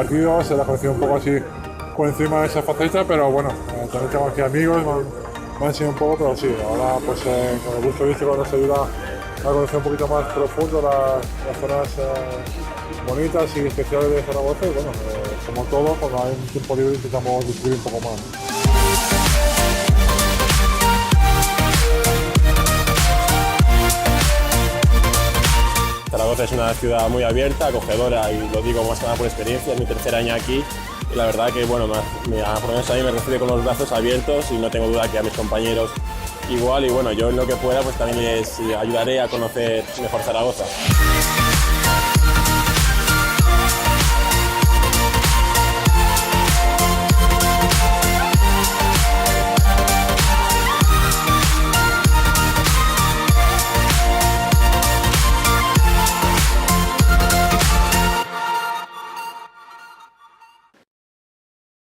conocidos, la conocido un poco así por encima de esa faceta, pero bueno, también tengo aquí amigos, me han enseñado un poco, pero sí, ahora pues con el gusto turístico nos ayuda a conocer un poquito más profundo las zonas bonitas y especiales de Zaragoza y bueno, como todo, cuando hay un tiempo libre intentamos descubrir un poco más. Zaragoza es una ciudad muy abierta, acogedora y lo digo más que nada por experiencia, es mi tercer año aquí y la verdad que bueno, por lo menos a mí me recibe con los brazos abiertos y no tengo duda que a mis compañeros igual y bueno, yo en lo que pueda pues también les ayudaré a conocer mejor Zaragoza.